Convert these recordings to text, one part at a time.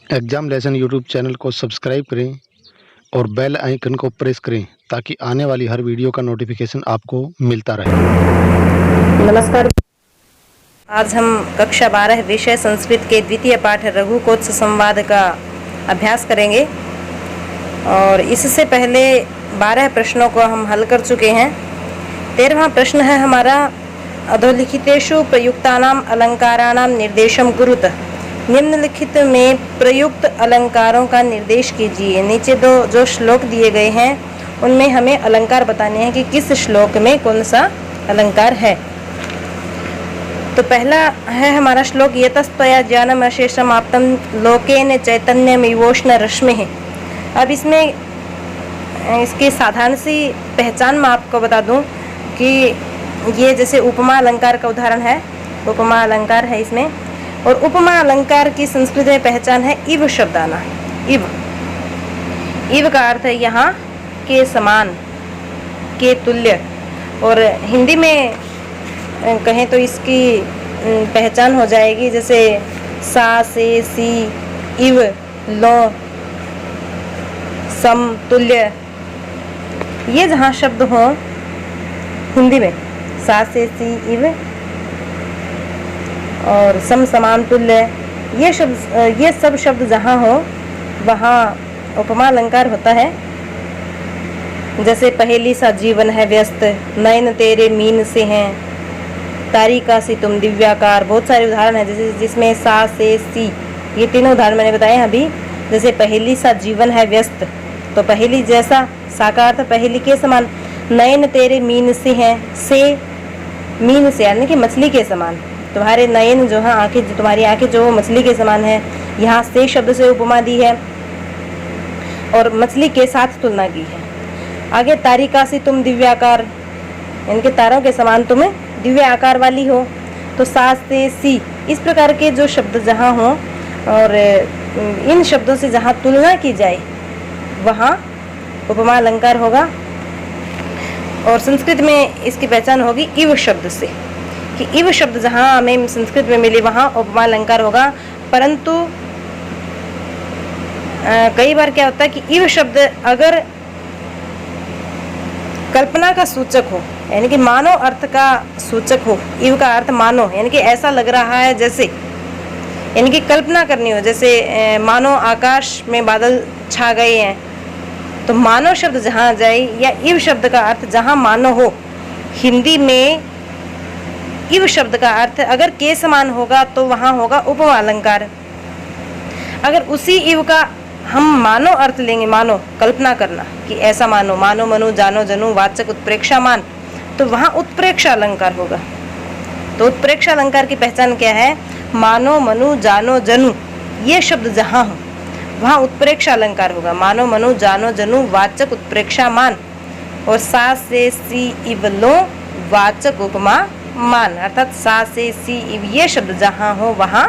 Exam lesson YouTube channel को subscribe करें और बेल आइकन को प्रेस करें ताकि आने वाली हर वीडियो का नोटिफिकेशन आपको मिलता रहे। नमस्कार। आज हम कक्षा 12 विषय संस्कृत के द्वितीय पाठ रघुकोत्स संवाद का अभ्यास करेंगे और इससे पहले 12 प्रश्नों को हम हल कर चुके हैं। 13वां प्रश्न है हमारा, अधोलिखितेषु प्रयुक्तानाम अलंकाराणाम निर्देशम कुरुतः। निम्नलिखित में प्रयुक्त अलंकारों का निर्देश कीजिए। नीचे दो जो श्लोक दिए गए हैं उनमें हमें अलंकार बताने हैं कि किस श्लोक में कौन सा अलंकार है। तो पहला है हमारा श्लोक, यतस्त्वया ज्ञानम अशेषम आप्तम लोकेन चैतन्यमिवोष्ण रश्मिः। अब इसमें इसकी साधारण सी पहचान मैं आपको बता दूं कि ये जैसे उपमा अलंकार का उदाहरण है, उपमा अलंकार है इसमें। और उपमा अलंकार की संस्कृत में पहचान है इव शब्द आना। इव का अर्थ है यहाँ के समान, के तुल्य। और हिंदी में कहें तो इसकी पहचान हो जाएगी जैसे सा से सी, इव, लो, सम, तुल्य। ये जहाँ शब्द हो हिंदी में सा से सी, इव और सम, समान, तुल्य, ये सब शब्द जहाँ हो वहाँ उपमा अलंकार होता है। जैसे पहेली सा जीवन है व्यस्त, नयन तेरे मीन से हैं, तारिका सी तुम दिव्याकार। बहुत सारे उदाहरण हैं जैसे जिसमें सा से सी, ये तीनों उदाहरण मैंने बताए हैं अभी। जैसे पहेली सा जीवन है व्यस्त, तो पहेली जैसा, सा का अर्थ पहेली के समान। नयन तेरे मीन से हैं, से मीन से यानी कि मछली के समान। तुम्हारे नयन जो है आंखें, जो तुम्हारी आंखें जो मछली के समान है, यहाँ से शब्द से उपमा दी है और मछली के साथ तुलना की है। आगे तारिका से तुम दिव्याकार, इनके तारों के समान तुम दिव्य आकार वाली हो। तो सा से सी, इस प्रकार के जो शब्द जहाँ हो और इन शब्दों से जहाँ तुलना की जाए वहाँ उपमा अलंकार होगा। और संस्कृत में इसकी पहचान होगी इव शब्द से, कि इव शब्द जहाँ हमें संस्कृत में मिले वहाँ उपमा अलंकार होगा। परंतु कई बार क्या होता है कि इव शब्द अगर कल्पना का सूचक हो, यानी कि मानो अर्थ का सूचक हो, इव का अर्थ मानो, यानी कि ऐसा लग रहा है जैसे, यानी कि कल्पना करनी हो, जैसे मानो आकाश में बादल छा गए हैं, तो मानो शब्द जहाँ जाए या इव शब्द का अर्थ जहाँ मानो हो। हिंदी में इव शब्द का अर्थ अगर के समान होगा तो वहाँ होगा उपमा अलंकार। अगर उसी इव का हम मानो अर्थ लेंगे, मानो कल्पना करना कि ऐसा मानो, मानो मनु जानो जनु वाचक उत्प्रेक्षा मान, तो वहाँ उत्प्रेक्षा अलंकार होगा। तो उत्प्रेक्षा अलंकार की पहचान क्या है? मानो मनु जानो जनु ये शब्द जहाँ हो वहाँ उत्प्रेक्षा अलंकार होगा। मानो मनु जानो जनु वाचक उत्प्रेक्षा मान, और सा से सी इव लो वाचक उपमा मान, अर्थात सा से सी इव ये शब्द जहाँ हो वहाँ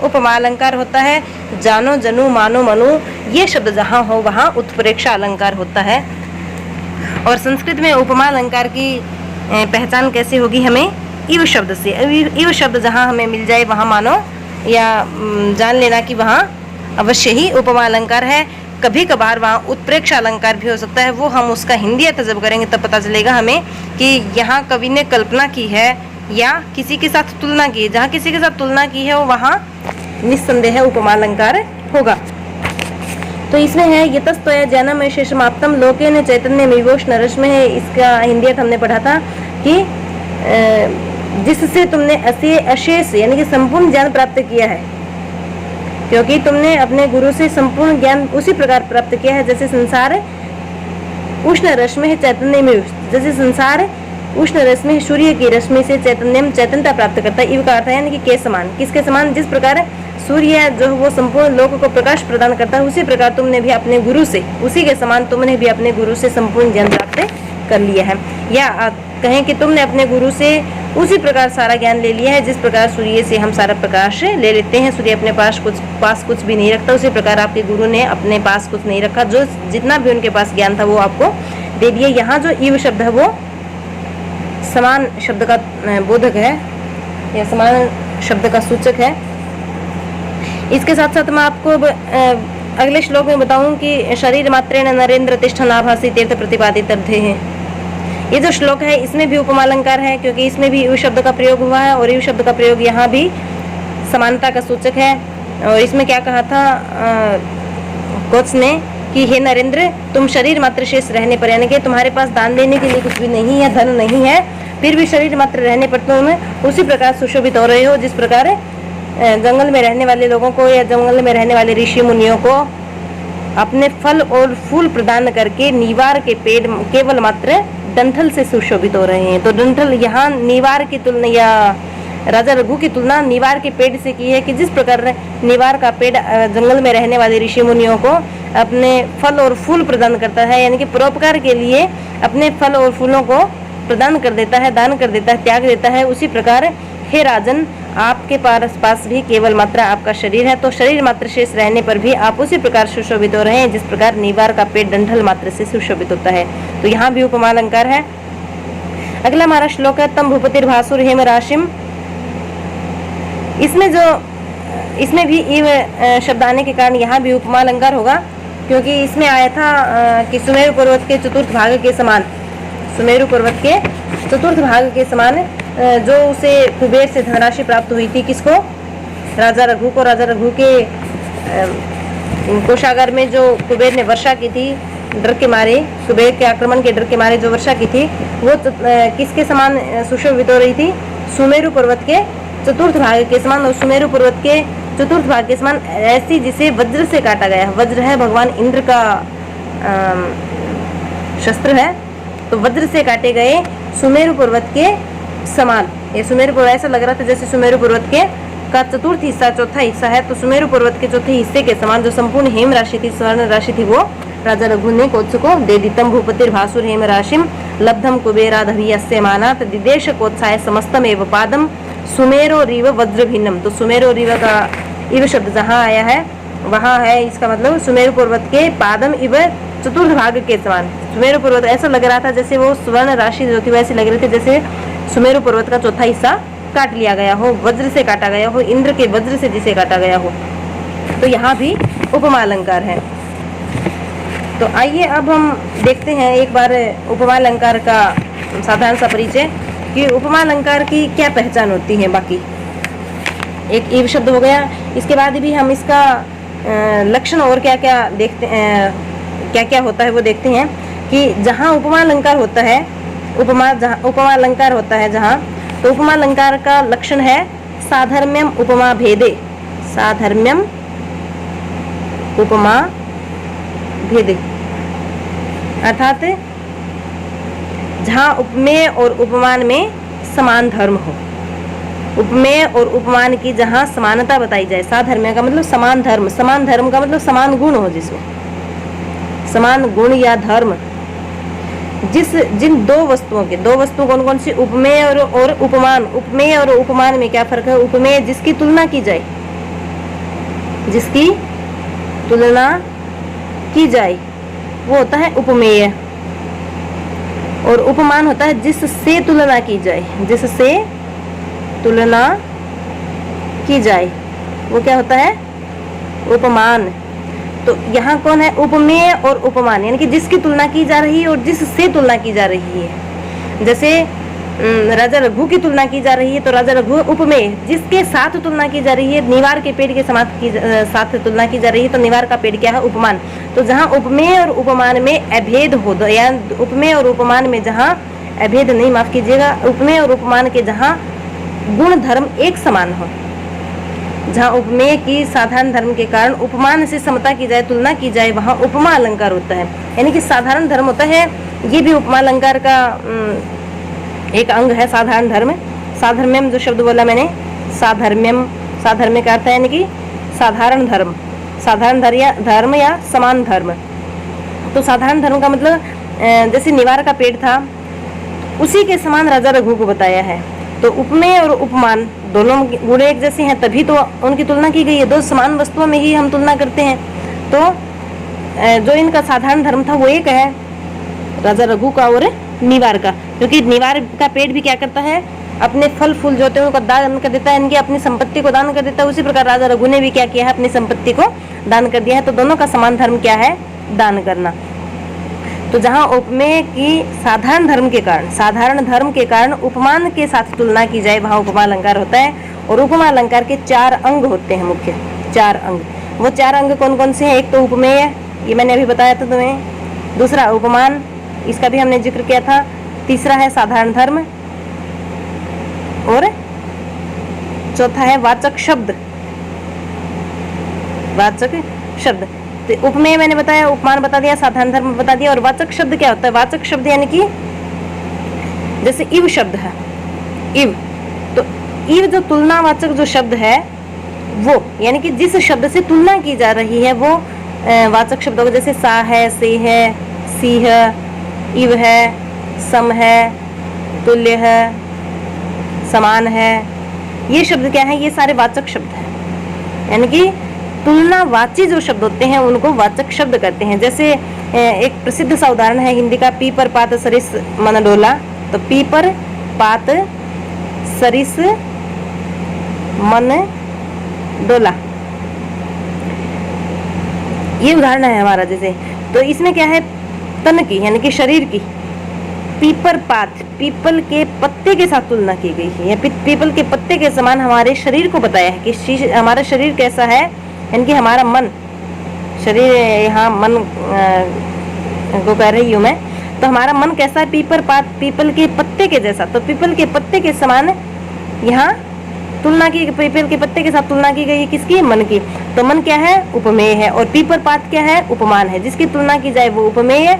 उपमा अलंकार होता है। जानो जनु मानो मनु ये शब्द जहाँ हो वहाँ उत्प्रेक्षा अलंकार होता है। और संस्कृत में उपमा अलंकार की पहचान कैसे होगी? हमें इव शब्द से। इव शब्द जहाँ हमें मिल जाए वहाँ मानो या जान लेना कि वहाँ अवश्य ही उपमा अलंकार है। कभी कभार वहाँ उत्प्रेक्षा अलंकार भी हो सकता है, वो हम उसका हिंदी अर्थ जब करेंगे तब पता चलेगा हमें कि यहाँ कवि ने कल्पना की है या किसी के साथ तुलना की है। जहाँ किसी के साथ तुलना की है वो वहाँ निस्संदेह उपमा अलंकार होगा। तो इसमें है यतस्त्वया ज्ञानम शेषमाप्तम लोकेन चैतन्यमिवोष्ण रश्मिः है। इसका हिंदी अर्थ हमने पढ़ा था कि जिससे तुमने अशेष यानी कि संपूर्ण ज्ञान प्राप्त किया है, क्योंकि तुमने अपने गुरु से संपूर्ण ज्ञान उसी प्रकार प्राप्त किया है जैसे संसार उष्ण रश्मि है चैतन्य में, जैसे संसार उष्ण रश्मि सूर्य की रश्मि से चैतन्यता प्राप्त करता है। इव का अर्थ है यानी कि के समान, किसके समान? जिस प्रकार सूर्य जो वो संपूर्ण लोक को प्रकाश प्रदान करता है, उसी प्रकार तुमने भी अपने गुरु से, उसी के समान तुमने भी अपने गुरु से संपूर्ण ज्ञान प्राप्त कर लिया है। या कहें कि तुमने अपने गुरु से उसी प्रकार सारा ज्ञान ले लिया है जिस प्रकार सूर्य से हम सारा प्रकाश ले लेते हैं। सूर्य अपने पास कुछ भी नहीं रखता, उसी प्रकार आपके गुरु ने अपने पास कुछ नहीं रखा, जो जितना भी उनके पास ज्ञान था वो आपको दे दिया। यहाँ जो इव शब्द है वो समान शब्द का बोधक है या समान शब्द का सूचक है। इसके साथ साथ मैं आपको अगले श्लोक में बताऊं कि शरीर मात्रेण नरेंद्र तिष्ठन् आभासी तीर्थ प्रतिपादित अर्थे है। ये जो श्लोक है इसमें भी उपमा अलंकार है, क्योंकि इसमें भी यु शब्द का प्रयोग हुआ है और यु शब्द का प्रयोग यहाँ भी समानता का सूचक है। और इसमें क्या कहा था कोच ने कि हे नरेंद्र, तुम शरीर मात्र शेष रहने पर, यानी कि तुम्हारे पास दान देने के लिए कुछ भी नहीं है, धन नहीं है, फिर भी शरीर मात्र रहने पर तुम उसी प्रकार सुशोभित हो रहे हो जिस प्रकार जंगल में रहने वाले लोगों को या जंगल में रहने वाले ऋषि मुनियों को अपने फल और फूल प्रदान करके नीवार के पेड़ केवल मात्र डंठल से सुशोभित हो रहे हैं। तो डंठल यहाँ नीवार की तुलना या राजा रघु की तुलना नीवार के पेड़ से की है कि जिस प्रकार नीवार का पेड़ जंगल में रहने वाले ऋषि मुनियों को अपने फल और फूल प्रदान करता है, यानी कि परोपकार के लिए अपने फल और फूलों को प्रदान कर देता है, दान कर देता है, त्याग देता है, उसी प्रकार हे राजन, आपके पास भी केवल मात्र आपका शरीर है, तो शरीर मात्र शेष रहने पर भी आप उसी प्रकार सुशोभित हो रहे हैं जिस प्रकार नीवार का पेड़ डंठल मात्र से सुशोभित होता है। तो यहाँ भी उपमा अलंकार है। अगला हमारा श्लोक है तम भूपतिर्भासुर हेम राशिम। इसमें भी इव शब्द आने के कारण यहाँ भी उपमा अलंकार होगा, क्योंकि इसमें आया था कि सुमेरु पर्वत के चतुर्थ भाग के समान, सुमेरु पर्वत के चतुर्थ भाग के समान जो उसे कुबेर से धनराशि प्राप्त हुई थी। किसको? राजा रघु को। राजा रघु के कोषागार में जो कुबेर ने वर्षा की थी, डर के मारे, कुबेर के आक्रमण के डर के मारे जो वर्षा की थी, वो किसके समान सुशोभित हो रही थी? सुमेरु पर्वत के चतुर्थ भाग के समान। और सुमेरु पर्वत के चतुर्थ भाग के समान ऐसी जिसे वज्र से काटा गया। वज्र है भगवान इंद्र का शस्त्र है, तो वज्र से काटे गए सुमेरु पर्वत के समान। ये सुमेरु पर्वत ऐसा लग रहा था जैसे सुमेरु पर्वत के का चतुर्थ हिस्सा चौथा हिस्सा है, तो सुमेरु पर्वत के चौथे हिस्से के समान जो संपूर्ण हेम राशि थी, स्वर्ण राशि थी, वो राजा रघु ने कोत्स को दे दी। तम भूपतिर्भासुर हेम राशिम लब्धम कुबेराधभियस्य मानात दिदेश कोत्साय समस्तम एव पादम सुमेरो रिव वज्र भिन्नम। तो सुमेरो रिव का इव शब्द जहाँ आया है वहाँ है, इसका मतलब सुमेरु पर्वत के पादम इव चतुर्थ भाग के समान। सुमेरु पर्वत ऐसा लग रहा था जैसे वो स्वर्ण राशि जो थी वैसी लग रही थी जैसे सुमेरु पर्वत का चौथा हिस्सा काट लिया गया हो, वज्र से काटा गया हो, इंद्र के वज्र से जिसे काटा गया हो। तो यहाँ भी उपमा अलंकार है। तो आइए अब हम देखते हैं एक बार उपमा अलंकार का साधारण सा परिचय कि उपमा अलंकार की क्या पहचान होती है। बाकी एक ईव शब्द हो गया, इसके बाद भी हम इसका लक्षण और क्या क्या देखते क्या क्या होता है वो देखते हैं कि जहाँ उपमा अलंकार होता है, उपमा अलंकार होता है जहाँ, तो उपमा अलंकार का लक्षण है साधर्म्यम उपमा भेदे। साधर्म्यम उपमा भेदे अर्थात जहाँ उपमेय और उपमान में समान धर्म हो। उपमेय और उपमान की जहाँ समानता बताई जाए। साधर्म्य का मतलब समान धर्म, समान धर्म का मतलब समान गुण हो, जिसमें समान गुण या धर्म जिन दो वस्तुओं कौन कौन सी? उपमेय और उपमान। उपमेय और उपमान में क्या फर्क है? उपमेय जिसकी तुलना की जाए, जिसकी तुलना की जाए वो होता है उपमेय, और उपमान होता है जिससे तुलना की जाए, जिससे तुलना की जाए वो क्या होता है? उपमान। तो यहाँ कौन है? उपमेय और उपमान, यानी कि जिसकी तुलना की जा रही है और जिससे तुलना की जा रही है। जैसे राजा रघु की तुलना की जा रही है तो राजा रघु उपमेय, जिसके साथ तुलना की जा रही है, निवार के पेड़ के साथ तुलना की जा रही है, तो निवार का पेड़ क्या है? उपमान। तो जहाँ उपमेय और उपमान में अभेद हो, या उपमेय और उपमान में जहाँ अभेद नहीं, माफ कीजिएगा, उपमेय और उपमान के जहाँ गुण धर्म एक समान हो, जहाँ उपमेय की साधारण धर्म के कारण उपमान से समता की जाए, तुलना की जाए, वहाँ उपमा अलंकार होता है। यानी कि साधारण धर्म होता है, ये भी उपमा अलंकार का एक अंग है। साधारण धर्म, साधर्म्यम जो शब्द बोला मैंने, साधर्म्यम, साधर्म्य का अर्थ है यानी कि साधारण धर्म, साधारण धर्म या समान धर्म। तो साधारण धर्म का मतलब जैसे निवार का पेड़ था उसी के समान राजा रघु को बताया है। तो उपमेय और उपमान दोनों गुण एक जैसे हैं, तभी तो उनकी तुलना की गई है। दो समान वस्तुओं में ही हम तुलना करते हैं। तो जो इनका साधारण धर्म था वो एक है, राजा रघु का और निवार का, क्योंकि निवार का पेड़ भी क्या करता है? अपने फल फूल जो होते हैं उनको दान कर देता है, इनकी अपनी संपत्ति को दान कर देता है, उसी प्रकार राजा रघु ने भी क्या किया है, अपनी संपत्ति को दान कर दिया है। तो दोनों का समान धर्म क्या है, दान करना। तो जहाँ उपमेय की साधारण धर्म के कारण उपमान के साथ तुलना की जाए, वहाँ उपमा अलंकार होता है। और उपमा अलंकार के 4 अंग होते हैं, मुख्य 4 अंग। वो 4 अंग कौन कौन से हैं? एक तो उपमेय, ये मैंने अभी बताया था तुम्हें। दूसरा उपमान, इसका भी हमने जिक्र किया था। तीसरा है साधारण धर्म, और चौथा है वाचक शब्द। तो उपमेय मैंने बताया, उपमान बता दिया, साधारण धर्म बता दिया। और वाचक शब्द क्या होता है? वाचक शब्द यानी कि जैसे इव शब्द है, इव, तो इव जो तुलनावाचक जो शब्द है वो, यानी कि जिस शब्द से तुलना की जा रही है वो वाचक शब्द होगा। जैसे सा है, से है, सी है, इव है, सम है, तुल्य है, समान है। ये शब्द क्या है? ये सारे वाचक शब्द हैं, यानी कि तुलनावाची जो शब्द होते हैं उनको वाचक शब्द कहते हैं। जैसे एक प्रसिद्ध सा उदाहरण है हिंदी का, पीपर पात सरिस मन डोला। तो पीपर पात सरिस मन डोला, ये उदाहरण है हमारा। जैसे तो इसमें क्या है, तन की यानी कि शरीर की, पीपर पात, पीपल के पत्ते के साथ तुलना की गई है। पीपल के पत्ते के समान हमारे शरीर को बताया है कि हमारा शरीर कैसा है, यानी कि हमारा मन, शरीर यहाँ मन को कह रही हूँ मैं। तो हमारा मन कैसा है? पीपर पात, पीपल के पत्ते के जैसा। तो पीपल के पत्ते के समान यहाँ तुलना की, पीपल के पत्ते के साथ तुलना की गई है, किसकी? मन की। तो मन क्या है? उपमेय है। और पीपर पात क्या है? उपमान है। जिसकी तुलना की जाए वो उपमेय है,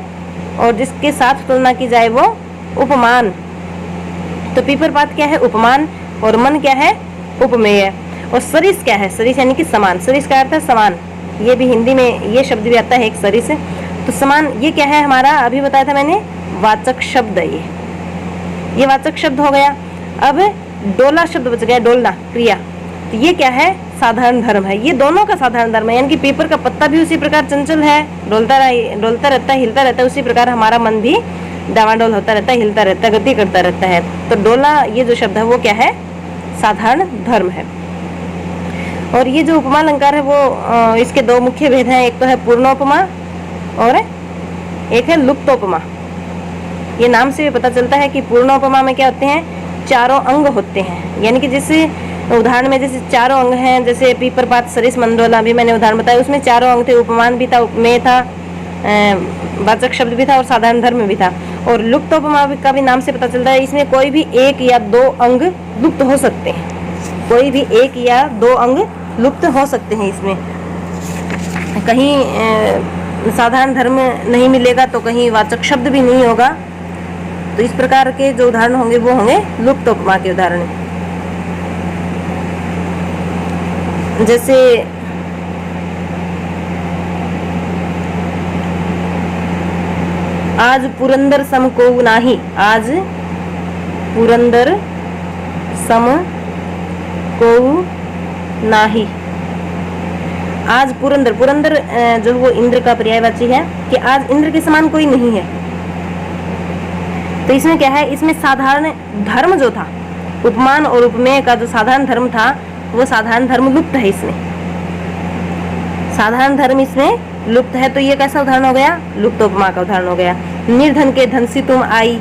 और जिसके साथ तुलना की जाए वो उपमान। तो पीपर पात क्या है? उपमान। और मन क्या है? उपमेय है। और सरिस क्या है? सरिस यानी कि समान। सरिस का अर्थ है समान। ये भी हिंदी में ये शब्द भी आता है, एक सरिस है। तो समान ये क्या है हमारा? अभी बताया था मैंने, वाचक शब्द है ये वाचक शब्द हो गया। अब डोला शब्द बच गया, डोलना क्रिया। तो ये क्या है? साधारण धर्म है। ये दोनों का साधारण धर्म है, यानी कि पीपर का पत्ता भी उसी प्रकार चंचल है, डोलता रहता है, हिलता रहता है। उसी प्रकार हमारा मन भी डावाडोल होता रहता है, हिलता रहता है, गति करता रहता है। तो डोला ये जो शब्द है वो क्या है? साधारण धर्म है। और ये जो उपमा अलंकार है वो इसके 2 मुख्य भेद हैं। एक तो है पूर्णोपमा और एक है लुप्तोपमा। ये नाम से भी पता चलता है कि पूर्णोपमा में क्या होते हैं? 4 अंग होते हैं। यानी कि जैसे उदाहरण में जैसे 4 अंग हैं, जैसे पीपर पात सरिस मंडोला, अभी मैंने उदाहरण बताया, उसमें 4 अंग थे। उपमान भी था, उपमेय था, वाचक शब्द भी था, और साधारण धर्म भी था। और लुप्तोपमा का भी नाम से पता चलता है, इसमें कोई भी 1 या 2 अंग लुप्त हो सकते हैं। कोई भी 1 या 2 अंग लुप्त हो सकते हैं। इसमें कहीं साधारण धर्म नहीं मिलेगा तो कहीं वाचक शब्द भी नहीं होगा। तो इस प्रकार के जो उदाहरण होंगे वो होंगे लुप्तोपमा के उदाहरण। जैसे आज पुरंदर सम को नाही, आज पुरंदर सम को नाही। आज पुरंदर, पुरंदर जो वो इंद्र का पर्यायवाची है कि आज इंद्र के समान कोई नहीं है। तो इसमें क्या है? इसमें साधारण धर्म जो था, उपमान और उपमेय का जो साधारण धर्म था, वो साधारण धर्म लुप्त है। इसमें साधारण धर्म इसमें लुप्त है। तो ये कैसा उदाहरण हो गया? लुप्तोपमा का उदाहरण हो गया। निर्धन के धन से तुम आई,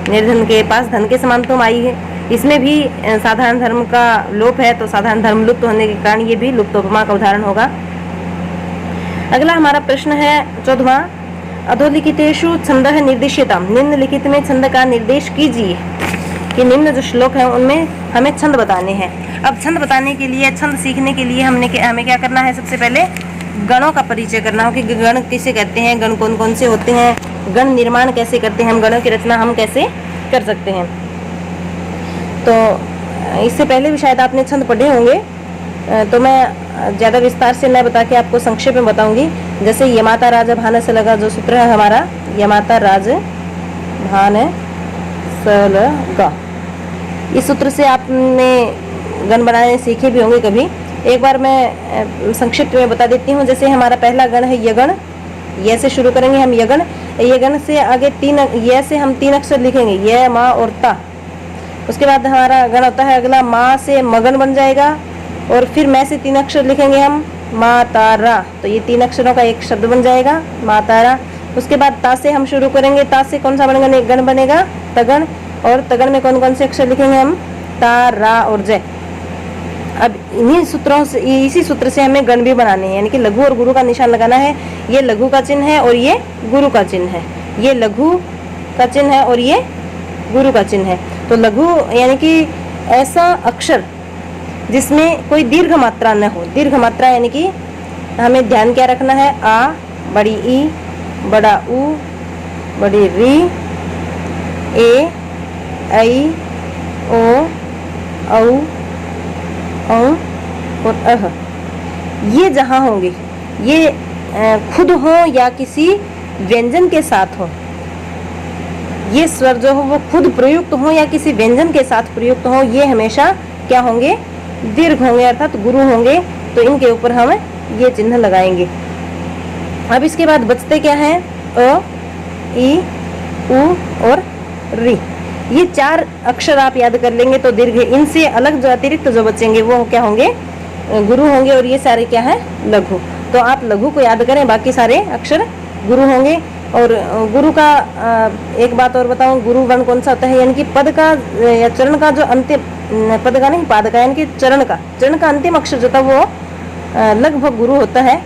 निर्धन के पास धन के समान तुम आई है। इसमें भी साधारण धर्म का लोप है, तो साधारण धर्म लुप्त होने के कारण ये भी लुप्तोपमा का उदाहरण होगा। अगला हमारा प्रश्न है 14वां, अधोलिखितेषु छंदः निर्दिश्यताम्, निम्नलिखित में छंद का निर्देश कीजिए। कि निम्न जो श्लोक है उनमें हमें छंद बताने हैं। अब छंद बताने के लिए, छंद सीखने के लिए हमें क्या करना है? सबसे पहले गणों का परिचय करना हो कि गण किसे कहते हैं, गण कौन कौन से होते हैं, गण निर्माण कैसे करते हैं, हम गणों की रचना हम कैसे कर सकते हैं। तो इससे पहले भी शायद आपने छंद पढ़े होंगे, तो मैं ज़्यादा विस्तार से न बता के आपको संक्षेप में बताऊंगी। जैसे यमाता राज भान से लगा जो सूत्र है हमारा, यमाता राज भान से लगा, इस सूत्र से आपने गण बनाने सीखे भी होंगे कभी। एक बार मैं संक्षिप्त में बता देती हूँ। जैसे हमारा पहला गण है यगण, ये से शुरू करेंगे हम यगण। यगण से आगे 3 ये से हम 3 अक्षर लिखेंगे, य, मा और ता। उसके बाद हमारा गण होता है अगला मा से मगन बन जाएगा, और फिर मैं से 3 अक्षर लिखेंगे हम मातारा, तो ये 3 अक्षरों का एक शब्द बन जाएगा मातारा। उसके बाद ता से हम शुरू करेंगे, ता से कौन सा बनेगा, गण बनेगा तगण, और तगण में कौन कौन से अक्षर लिखेंगे हम ता रा और जय। अब इन्हीं सूत्रों से, इसी सूत्र से हमें गण भी बनाने हैं, यानी कि लघु और गुरु का निशान लगाना है। ये लघु का चिन्ह है और ये गुरु का चिन्ह है, ये लघु का चिन्ह है और ये गुरु का चिन्ह है। तो लघु यानी कि ऐसा अक्षर जिसमें कोई दीर्घ मात्रा न हो। दीर्घ मात्रा यानी कि हमें ध्यान क्या रखना है, आ, बड़ी ई, बड़ा ऊ, बड़ी री, ए, ऐ, ओ, औ, औ और अह, ये जहाँ होंगे ये खुद हो या किसी व्यंजन के साथ हो, ये स्वर जो हो वो खुद प्रयुक्त हो या किसी व्यंजन के साथ प्रयुक्त हो, ये हमेशा क्या होंगे, दीर्घ होंगे अर्थात गुरु होंगे। तो इनके ऊपर हम ये चिन्ह लगाएंगे। अब इसके बाद बचते क्या हैं, अ, ई, उ और री। ये 4 अक्षर आप याद कर लेंगे तो दीर्घ। इनसे अलग जो अतिरिक्त जो बचेंगे वो क्या होंगे, गुरु होंगे, और ये सारे क्या है, लघु। तो आप लघु को याद करें, बाकी सारे अक्षर गुरु होंगे। और गुरु का एक बात और बताऊं, गुरु वर्ण कौन सा होता है, यानी कि पद का या चरण का जो अंतिम, पद का नहीं पाद का, यानी कि चरण का अंतिम अक्षर जो था वो लगभग गुरु होता है।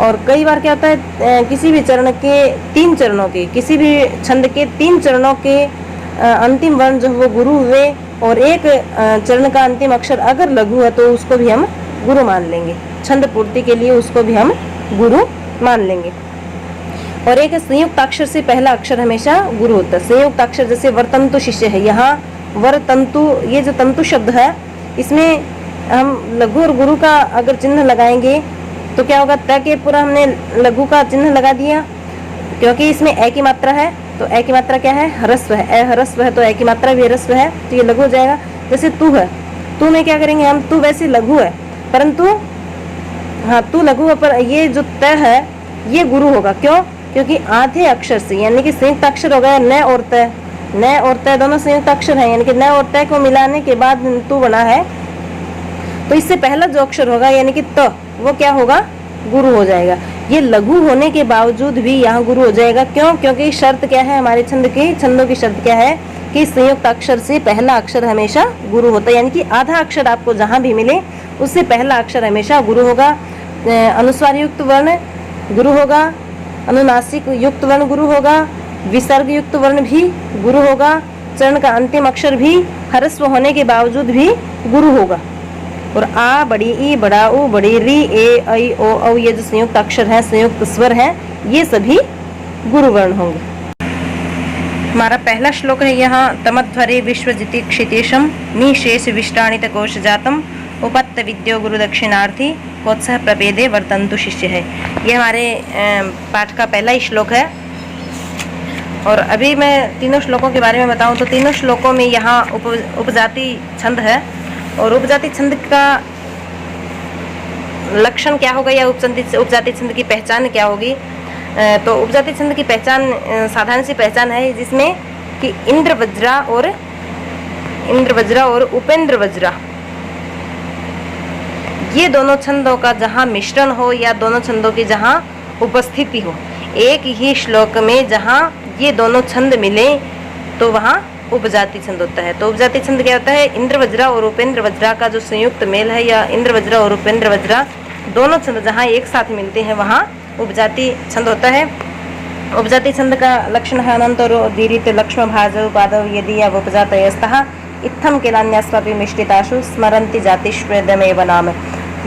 और कई बार क्या होता है, किसी भी चरण के 3 चरणों के, किसी भी छंद के 3 चरणों के अंतिम वर्ण जो वो गुरु हुए, और एक चरण का अंतिम अक्षर अगर लघु है तो उसको भी हम गुरु मान लेंगे, छंद पूर्ति के लिए उसको भी हम गुरु मान लेंगे। और एक संयुक्त अक्षर से पहला अक्षर हमेशा गुरु होता है। संयुक्त अक्षर जैसे वरतंतु शिष्य है, यहाँ वरतंतु, ये जो तंतु शब्द है इसमें हम लघु और गुरु का अगर चिन्ह लगाएंगे तो क्या होगा, त के पूरा हमने लघु का चिन्ह लगा दिया, क्योंकि इसमें ए की मात्रा है, तो ए की मात्रा क्या है, ह्रस्व है, ए ह्रस्व है तो ए की मात्रा भी ह्रस्व है, तो ये लघु हो जाएगा। जैसे तू है, तू में क्या करेंगे हम, तू वैसे लघु है परंतु, हाँ तू लघु है पर ये जो त है ये गुरु होगा। क्यों, क्योंकि आधे अक्षर से, यानी कि संयुक्त अक्षर हो गया न और त, न और त दोनों संयुक्त अक्षर हैं, यानी कि न और त को मिलाने के बाद तू बना है, तो इससे पहला जो अक्षर होगा यानी कि त, वो क्या होगा, गुरु हो जाएगा। ये लघु होने के बावजूद भी यहाँ गुरु हो जाएगा। क्यों, क्योंकि शर्त क्या है हमारे छंदों की शर्त क्या है कि संयुक्त अक्षर से पहला अक्षर हमेशा गुरु होता है, यानी कि आधा अक्षर आपको जहाँ भी मिले उससे पहला अक्षर हमेशा गुरु होगा। अनुस्वार युक्त वर्ण गुरु होगा, अनुनासिक युक्त वर्ण गुरु होगा, विसर्ग युक्त वर्ण भी गुरु होगा, चरण का अंतिम अक्षर भी ह्रस्व होने के बावजूद भी गुरु होगा। और आ, बड़ी ई, बड़ा ऊ, बड़ी री, ए, ऐ, ओ, औ, ये जो संयुक्त अक्षर हैं, संयुक्त स्वर हैं, ये सभी गुरु वर्ण होंगे। हमारा पहला श्लोक है यहाँ, तमध्वरे विश्वजिति क्षितेशम निशेष विष्टाणित कोश जातम उपत्त विद्यो गुरु दक्षिणार्थी कोत्सह प्रपेदे वर्तंतु शिष्य है। ये हमारे पाठ का पहला ही श्लोक है। और अभी मैं तीनों श्लोकों के बारे में बताऊं तो तीनों श्लोकों में यहाँ उपजाति छंद है, और उपजाति छंद का लक्षण क्या होगा या उपजाति छंद की पहचान क्या होगी। तो उपजाति छंद की पहचान साधारण सी पहचान है जिसमें कि इंद्र वज्रा और उपेंद्र वज्रा, ये दोनों छंदों का जहाँ मिश्रण हो या दोनों छंदों की जहाँ उपस्थिति हो, एक ही श्लोक में जहाँ ये दोनों छंद मिले तो वहाँ उपजाति छंद होता है। तो उपजाति छंद क्या होता है, इंद्र वज्रा और उपेंद्र वज्रा का जो संयुक्त मेल है, या इंद्र वज्रा और उपेंद्र वज्रा दोनों छंद जहाँ एक साथ मिलते हैं वहाँ उपजाति छंद होता है। उपजाति छंद का लक्षण है अनंतरो दीरित लक्ष्म भाजव पादव यदि या उपजातयस्तः इत्थम केलान्यास्वापि मिष्टिताशु स्मरन्ति जातिष्वेदमेव नाम।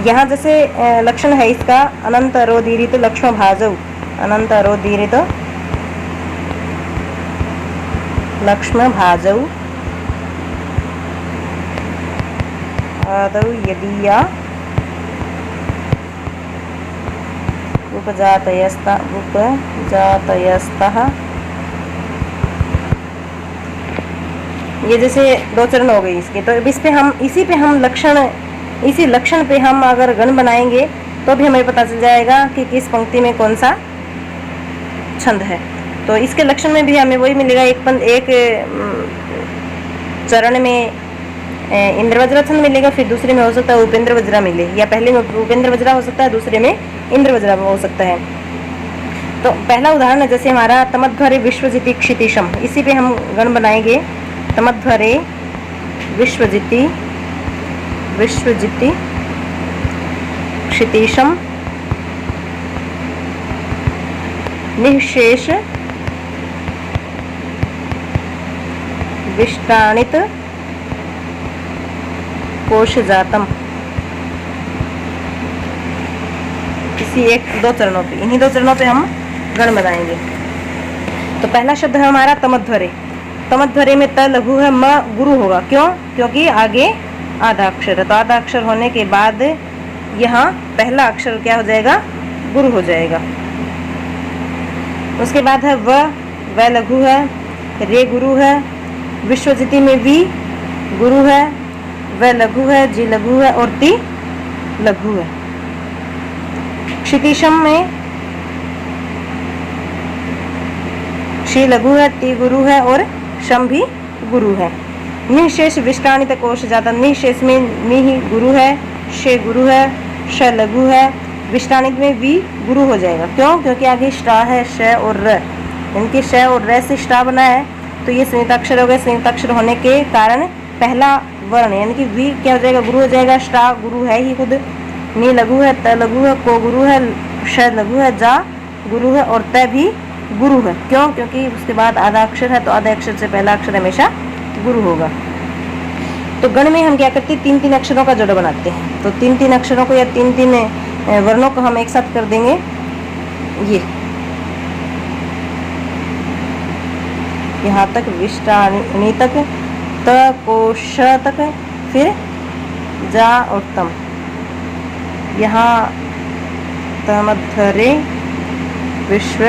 यहाँ जैसे लक्षण है इसका, अनंतरो दीरित लक्ष्म भाजव, अनंतरो दीरित लक्ष्म भाजौ आदौ यदीया उपजातयस्तः ये जैसे दो चरण हो गई इसके। तो इस पे हम इसी लक्षण पे हम अगर गण बनाएंगे तो भी हमें पता चल जाएगा कि किस पंक्ति में कौन सा छंद है। तो इसके लक्षण में भी हमें वही मिलेगा, एक चरण में इंद्र वज्रा छंद मिलेगा, फिर दूसरे में हो सकता है उपेंद्र वज्रा मिले, या पहले में उपेंद्र वज्रा हो सकता है, दूसरे में इंद्र वज्रा हो सकता है। तो पहला उदाहरण है जैसे हमारा तमध्वरे विश्वजिति क्षितिशम, इसी पे हम गण बनाएंगे। तमध्वरे विश्वजिति क्षितिशम निःशेष विष्टाणित कोशजातम। इसी दो चरणों पे, इन्हीं दो चरणों पे हम गण बनाएंगे। तो पहला शब्द है हमारा तमध्वरे। तमध्वरे में त लघु है, म गुरु होगा। क्यों? क्योंकि आगे आधा अक्षर है, तो आधा अक्षर होने के बाद यहाँ पहला अक्षर क्या हो जाएगा? गुरु हो जाएगा। उसके बाद है व लघु है, रे गुरु है, विश्वजिति में वी गुरु है, व लघु है, जी लघु है और ती लघु है। क्षितिशम में क्षि लघु है, ती गुरु है और शम भी गुरु है। निःशेष विष्टाणित कोश जाता, निःशेष में नि ही गुरु है, शे गुरु है, श लघु है, विष्टाणित में वी गुरु हो जाएगा। क्यों? क्योंकि आगे श्टा है, श और र, इनकी श और र से श्टा बना है, तो ये संयुक्ताक्षर हो गए। संयुक्ताक्षर होने के कारण पहला वर्ण यानी कि वी क्या हो जाएगा? गुरु हो जाएगा। श्टा गुरु है ही खुद, नी लघु है, त लघु है, को गुरु है, श लघु है, जा गुरु है और त भी गुरु है। क्यों? क्योंकि उसके बाद आधा अक्षर है, तो आधे अक्षर से पहला अक्षर हमेशा गुरु होगा। तो गण में हम क्या करते हैं? 3-3 अक्षरों का जोड़ बनाते हैं। तो 3-3 अक्षरों को या 3-3 वर्णों को हम एक साथ कर देंगे। ये यहाँ तक विष्टाणी तक, त को श तक, फिर जा और तम। यहाँ तमध्वरे विश्व,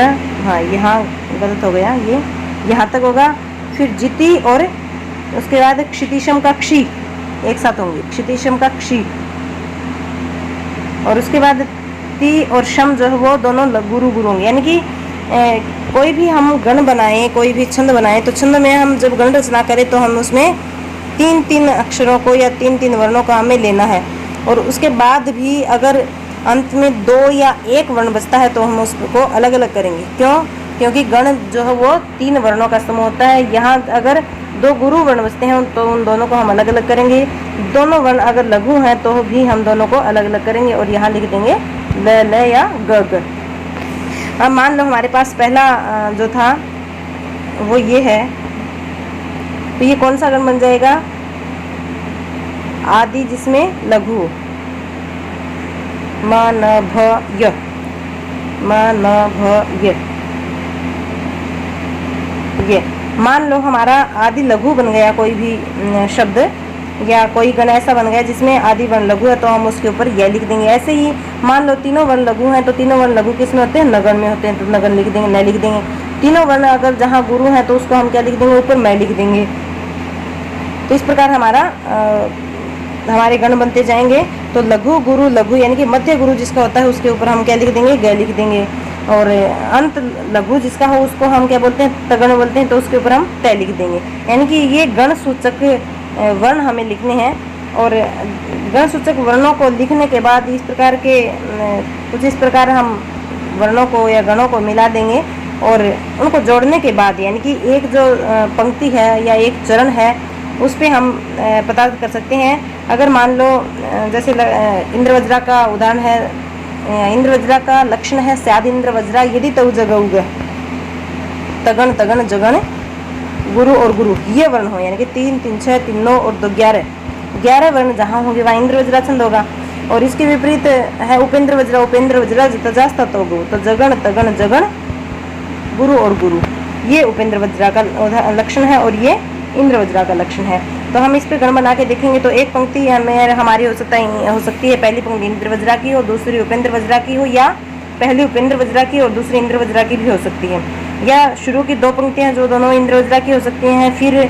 हाँ यहाँ गलत हो गया, ये यहाँ तक होगा। फिर जिति और उसके बाद क्षितिशम का क्षी एक साथ होंगे, क्षितिशम का क्षी। और उसके बाद ती और शम जो है वो दोनों गुरु गुरु होंगे। यानी कि कोई भी हम गण बनाएं, कोई भी छंद बनाएं, तो छंद में हम जब गण रचना करें तो हम उसमें 3-3 अक्षरों को या 3-3 वर्णों का हमें लेना है। और उसके बाद भी अगर अंत में 2 या 1 वर्ण बचता है तो हम उसको अलग अलग करेंगे। क्यों? क्योंकि गण जो है वो 3 वर्णों का समूह होता है। यहाँ अगर 2 गुरु वर्ण बचते हैं तो उन दोनों को हम अलग अलग करेंगे। दोनों वर्ण अगर लघु हैं तो भी हम दोनों को अलग अलग करेंगे और यहाँ लिख देंगे ल या ग। अब मान लो हमारे पास पहला जो था वो ये है, तो ये कौन सा गण बन जाएगा? आदि जिसमें लघु, म न भ य, म न भ य। ये मान लो हमारा आदि लघु बन गया, कोई भी शब्द या कोई गण ऐसा बन गया जिसमें आदि वर्ण लघु है, तो हम उसके ऊपर यह लिख देंगे। ऐसे ही मान लो तीनों वर्ण लघु हैं, तो तीनों वर्ण लघु किस में होते हैं? नगण में होते हैं, तो नगण लिख देंगे, न लिख देंगे। तीनों वर्ण अगर जहाँ गुरु है तो उसको हम क्या लिख देंगे? ऊपर मैं लिख देंगे। तो इस प्रकार हमारे गण बनते जाएंगे। तो लघु गुरु लघु यानी कि मध्य गुरु जिसका होता है उसके ऊपर हम क्या लिख देंगे? ग लिख देंगे। और अंत लघु जिसका हो उसको हम क्या बोलते हैं? तगण बोलते हैं, तो उसके ऊपर हम तय लिख देंगे। यानी कि ये गण सूचक वर्ण हमें लिखने हैं। और गण सूचक वर्णों को लिखने के बाद इस प्रकार के कुछ इस प्रकार हम वर्णों को या गणों को मिला देंगे और उनको जोड़ने के बाद यानी कि एक जो पंक्ति है या एक चरण है उस पे हम पता कर सकते हैं। अगर मान लो जैसे इंद्रवज्रा का उदाहरण है, इंद्रवज्रा का लक्षण है स्याद इंद्रवज्रा यदि तव जगउग, तगण तगण जगण गुरु और गुरु ये वर्ण हो, यानी कि 3 3 6 3 9 और 2 11 वर्ण जहाँ होंगे वहाँ इंद्रवज्रा छंद होगा। और इसके विपरीत है उपेंद्र वज्रा, उपेंद्र वज्रा तजास्ता तो गु, तो जगण तगण जगण गुरु और गुरु ये उपेंद्र वज्रा का लक्षण है और ये इंद्र वज्रा का लक्षण है। तो हम इस पे गण बना के देखेंगे तो एक पंक्ति हमारी हो सकती है पहली पंक्ति इंद्र वज्रा की और दूसरी उपेंद्र वज्रा की हो, या पहली उपेंद्र वज्रा की और दूसरी इंद्र वज्रा की भी हो सकती है, या शुरू की 2 पंक्तियां जो दोनों इंद्र वज्रा की हो सकती हैं, फिर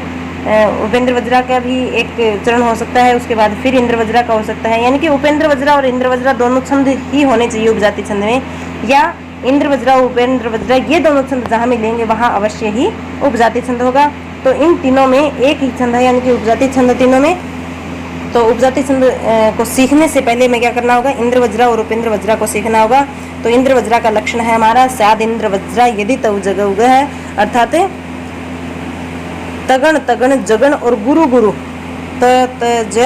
उपेंद्र वज्रा का भी एक चरण हो सकता है, उसके बाद फिर इंद्र वज्रा का हो सकता है। यानी कि उपेंद्र वज्रा और इंद्र वज्रा दोनों छंद ही होने चाहिए उपजाति छंद में, या इंद्र वज्रा उपेंद्र वज्रा ये दोनों छंद जहाँ मिलेंगे वहाँ अवश्य ही उपजाति छंद होगा। तो इन तीनों में एक ही छंद है, यानी कि उपजाति छंद तीनों में। तो उपजाति छंद को सीखने से पहले में क्या करना होगा, इंद्र वज्रा और उपेंद्र वज्रा को सीखना होगा। तो इंद्र वज्रा का लक्षण है हमारा स्याद इंद्र वज्रा यदि तव जग उग है, अर्थात तगण तगण जगण और गुरु गुरु त ज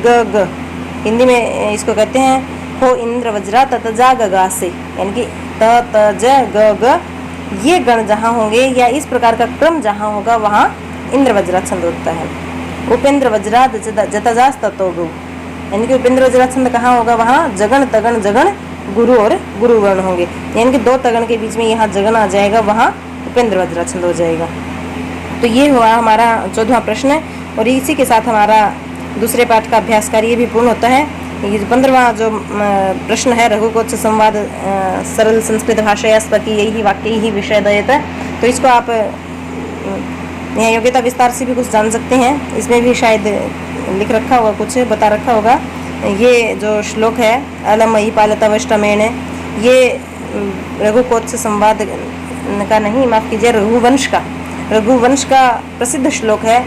ग ग, हिंदी में इसको कहते हैं हो इंद्र वज्रा तत जा गा से, यानी कि त ज ग ग ये गण जहाँ होंगे या इस प्रकार का क्रम जहाँ होगा वहाँ इंद्र वज्रा छंद होता है। उपेंद्र वज्रा जतजास ततोगु, यानी कि उपेंद्र वज्रा छंद कहाँ होगा, वहाँ जगण तगण जगण गुरु और गुरु गण होंगे, यानी कि 2 तगण के बीच में यहाँ जगन आ जाएगा, वहाँ उपेंद्र वज्रा छंद हो जाएगा। तो ये हुआ हमारा 14वां प्रश्न, और इसी के साथ हमारा दूसरे पाठ का अभ्यास कार्य भी पूर्ण होता है। ये 15वां जो प्रश्न है, रघुकोच संवाद सरल संस्कृत भाषा स्वकी यही वाक्य ही विषय दयत, तो इसको आप यहाँ योग्यता विस्तार से भी कुछ जान सकते हैं। इसमें भी शायद लिख रखा होगा, कुछ बता रखा होगा। ये जो श्लोक है अलमयी पालता वष्टमेण, ये रघुकोच संवाद का नहीं, माफ कीजिए, रघुवंश का प्रसिद्ध श्लोक है।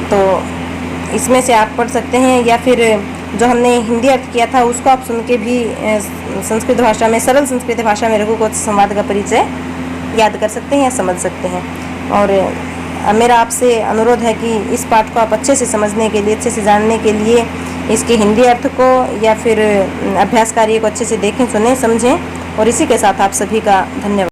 तो इसमें से आप पढ़ सकते हैं, या फिर जो हमने हिंदी अर्थ किया था उसको आप सुन के भी संस्कृत भाषा में, सरल संस्कृत भाषा में रघुकोच संवाद का परिचय याद कर सकते हैं या समझ सकते हैं। और मेरा आपसे अनुरोध है कि इस पाठ को आप अच्छे से समझने के लिए, अच्छे से जानने के लिए इसके हिंदी अर्थ को या फिर अभ्यास कार्य को अच्छे से देखें, सुने, समझें। और इसी के साथ आप सभी का धन्यवाद।